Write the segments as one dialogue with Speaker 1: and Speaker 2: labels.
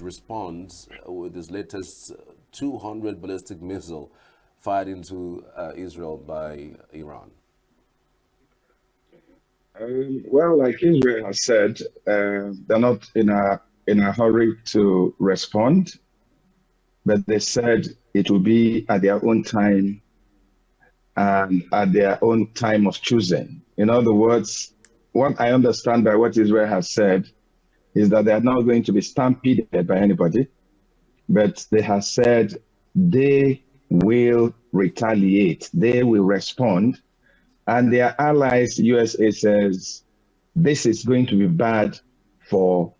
Speaker 1: responds with this latest 200 ballistic missile fired into Israel by Iran.
Speaker 2: Well, like Israel has said, they're not in a hurry to respond, but they said it will be at their own time and at their own time of choosing. In other words, what I understand by what Israel has said is that they are not going to be stampeded by anybody, but they have said they will retaliate, they will respond, and their allies, USA says, this is going to be bad for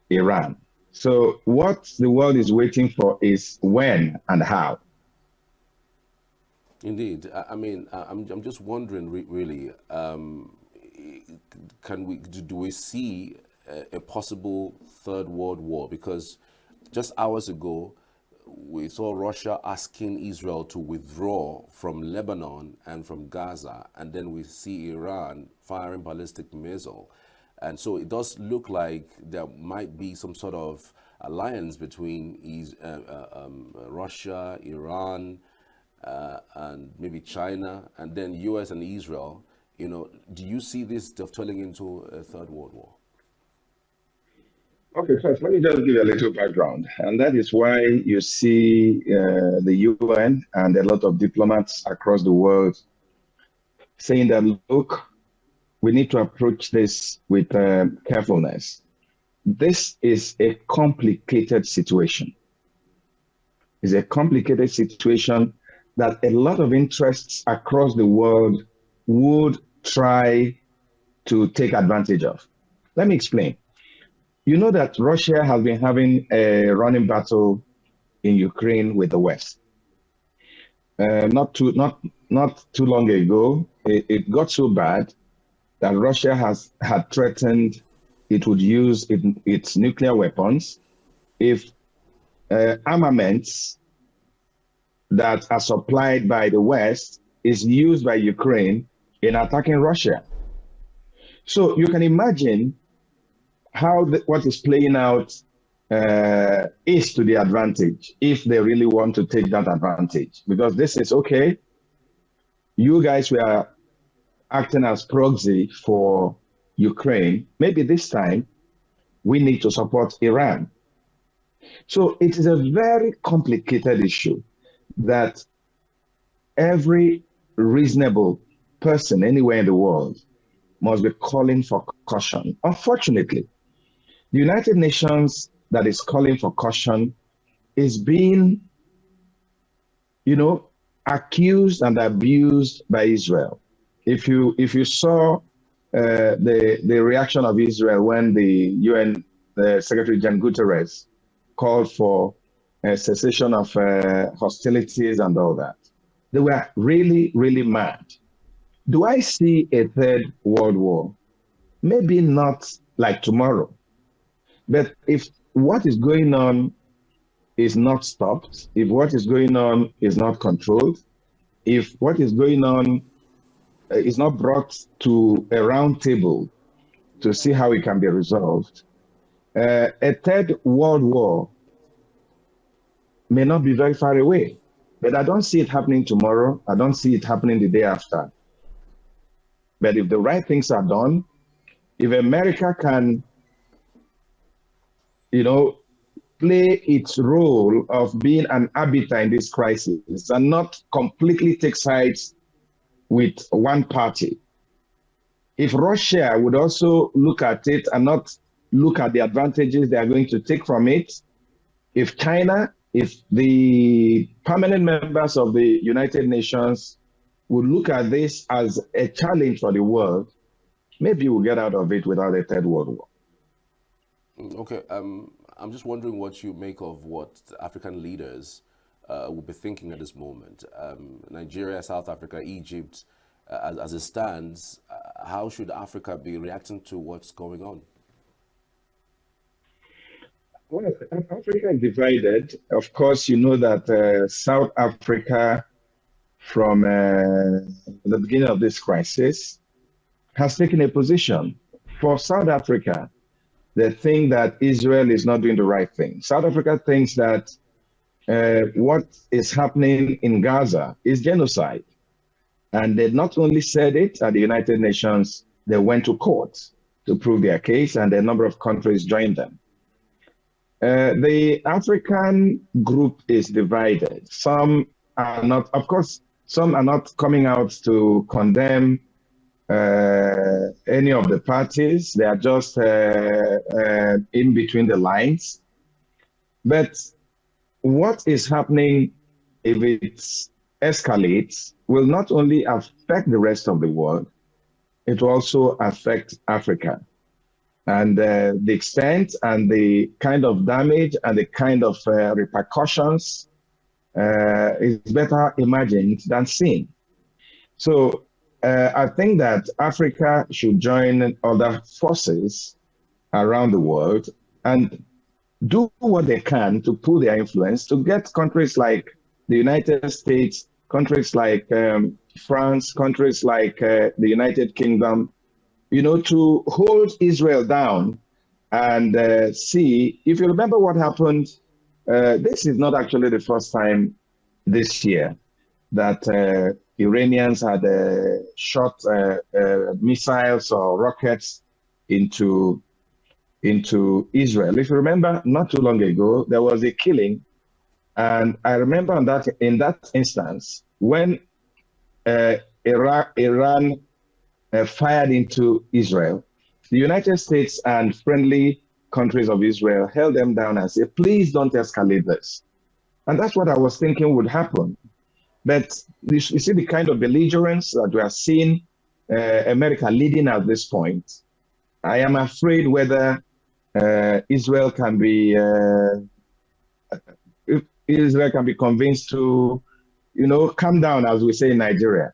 Speaker 2: Iran. So what the world is waiting for is when and how.
Speaker 1: Indeed, I'm just wondering, really, do we see a possible third world war? Because just hours ago, we saw Russia asking Israel to withdraw from Lebanon and from Gaza, and then we see Iran firing ballistic missile. And so it does look like there might be some sort of alliance between Russia, Iran, and maybe China, and then US and Israel. Do you see this turning into a third world war?
Speaker 2: Okay, first, let me just give you a little background. And that is why you see the UN and a lot of diplomats across the world saying that, look, we need to approach this with carefulness. This is a complicated situation. It's a complicated situation that a lot of interests across the world would try to take advantage of. Let me explain. You know that Russia has been having a running battle in Ukraine with the West. Not too long ago, it got so bad that Russia had threatened it would use its nuclear weapons if armaments that are supplied by the West is used by Ukraine in attacking Russia. So you can imagine how what is playing out is to the advantage if they really want to take that advantage. Because this is, okay, you guys were acting as proxy for Ukraine. Maybe this time we need to support Iran. So it is a very complicated issue that every reasonable person anywhere in the world must be calling for caution. Unfortunately, the United Nations that is calling for caution is being, accused and abused by Israel. If you saw the reaction of Israel when the UN Secretary General Guterres called for a cessation of hostilities and all that, they were really, really mad. Do I see a third world war? Maybe not like tomorrow. But if what is going on is not stopped, if what is going on is not controlled, if what is going on is not brought to a round table to see how it can be resolved, a third world war may not be very far away. But I don't see it happening tomorrow. I don't see it happening the day after. But if the right things are done, if America can, play its role of being an arbiter in this crisis and not completely take sides with one party. If Russia would also look at it and not look at the advantages they are going to take from it, if China, if the permanent members of the United Nations would look at this as a challenge for the world, maybe we'll get out of it without a third world war.
Speaker 1: Okay, I'm just wondering what you make of what African leaders will be thinking at this moment. Nigeria, South Africa, Egypt, as it stands, how should Africa be reacting to what's going on?
Speaker 2: Well, Africa is divided. Of course, you know that South Africa, from the beginning of this crisis, has taken a position. For South Africa, they think that Israel is not doing the right thing. South Africa thinks that what is happening in Gaza is genocide. And they not only said it at the United Nations, they went to court to prove their case, and a number of countries joined them. The African group is divided. Some are not, of course, some are not coming out to condemn any of the parties. They are just in between the lines. But what is happening, if it escalates, will not only affect the rest of the world, it will also affect Africa. And the extent and the kind of damage and the kind of repercussions is better imagined than seen. So I think that Africa should join other forces around the world and do what they can to pull their influence to get countries like the United States, countries like France, countries like the United Kingdom, to hold Israel down and see. If you remember what happened, this is not actually the first time this year that Iranians had shot missiles or rockets into Israel. If you remember, not too long ago, there was a killing. And I remember in that instance, when Iran fired into Israel, the United States and friendly countries of Israel held them down and said, please don't escalate this. And that's what I was thinking would happen. But you see the kind of belligerence that we are seeing America leading at this point. I am afraid whether Israel can be convinced to, calm down, as we say in Nigeria.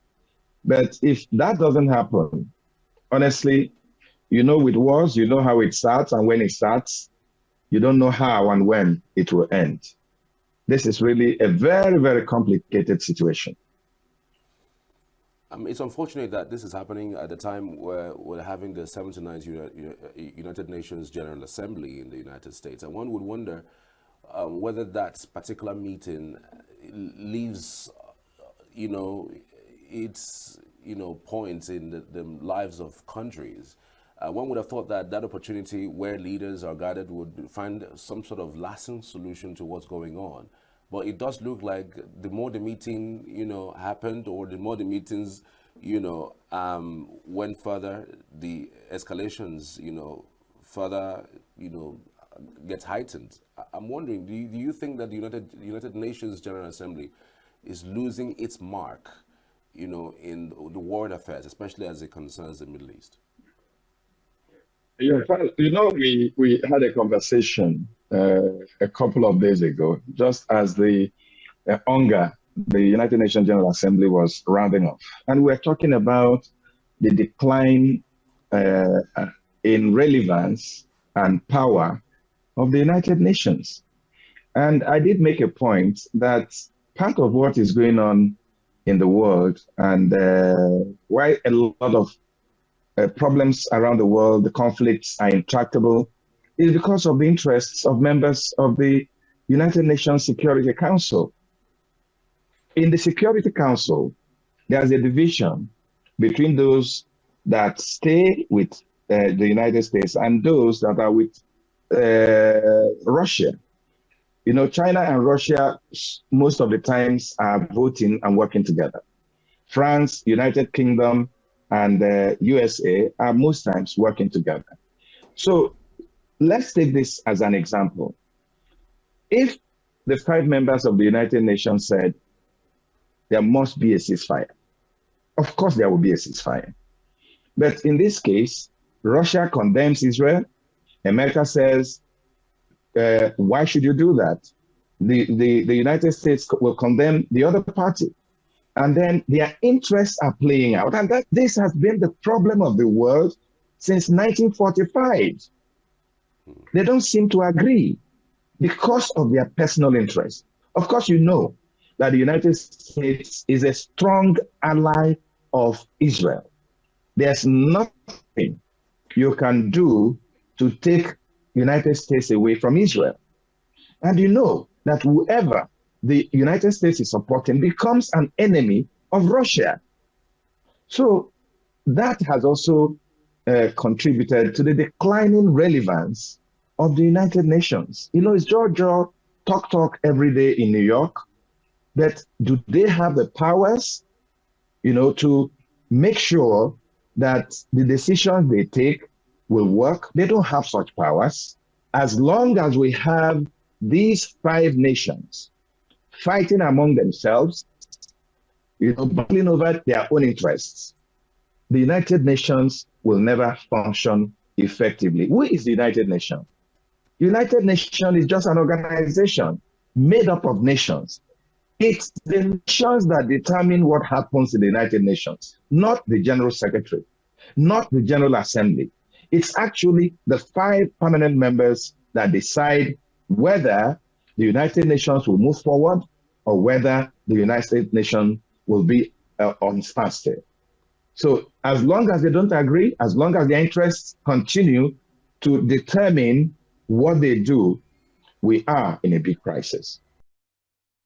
Speaker 2: But if that doesn't happen, honestly, with wars, you know how it starts, and when it starts, you don't know how and when it will end. This is really a very, very complicated situation.
Speaker 1: It's unfortunate that this is happening at the time where we're having the 79th United Nations General Assembly in the United States. And one would wonder whether that particular meeting leaves, its, points in the lives of countries. One would have thought that opportunity where leaders are gathered would find some sort of lasting solution to what's going on. But it does look like the more the meeting, happened, or the more the meetings, went further, the escalations, further, get heightened. I'm wondering, do you think that the United Nations General Assembly is losing its mark, in the world affairs, especially as it concerns the Middle East?
Speaker 2: Yeah, we had a conversation a couple of days ago, just as the UNGA, the United Nations General Assembly, was rounding off. And we're talking about the decline in relevance and power of the United Nations. And I did make a point that part of what is going on in the world and why a lot of problems around the world, the conflicts are intractable, is because of the interests of members of the United Nations Security Council. In the Security Council, there's a division between those that stay with the United States and those that are with Russia. China and Russia, most of the times, are voting and working together. France, United Kingdom, and USA are most times working together. So let's take this as an example. If the 5 members of the United Nations said there must be a ceasefire, of course there will be a ceasefire. But in this case, Russia condemns Israel. America says, why should you do that? The United States will condemn the other party. And then their interests are playing out. And this has been the problem of the world since 1945. They don't seem to agree because of their personal interests. Of course, you know that the United States is a strong ally of Israel. There's nothing you can do to take United States away from Israel. And you know that whoever the United States is supporting becomes an enemy of Russia. So that has also contributed to the declining relevance of the United Nations. You know, it's Georgia talk every day in New York, but do they have the powers, you know, to make sure that the decisions they take will work? They don't have such powers. As long as we have these 5 nations fighting among themselves, you know, battling over their own interests, the United Nations will never function effectively. Who is the United Nations? United Nations is just an organization made up of nations. It's the nations that determine what happens in the United Nations, not the General Secretary, not the General Assembly. It's actually the 5 permanent members that decide whether the United Nations will move forward or whether the United Nations will be on standstill. So as long as they don't agree, as long as their interests continue to determine what they do, we are in a big crisis.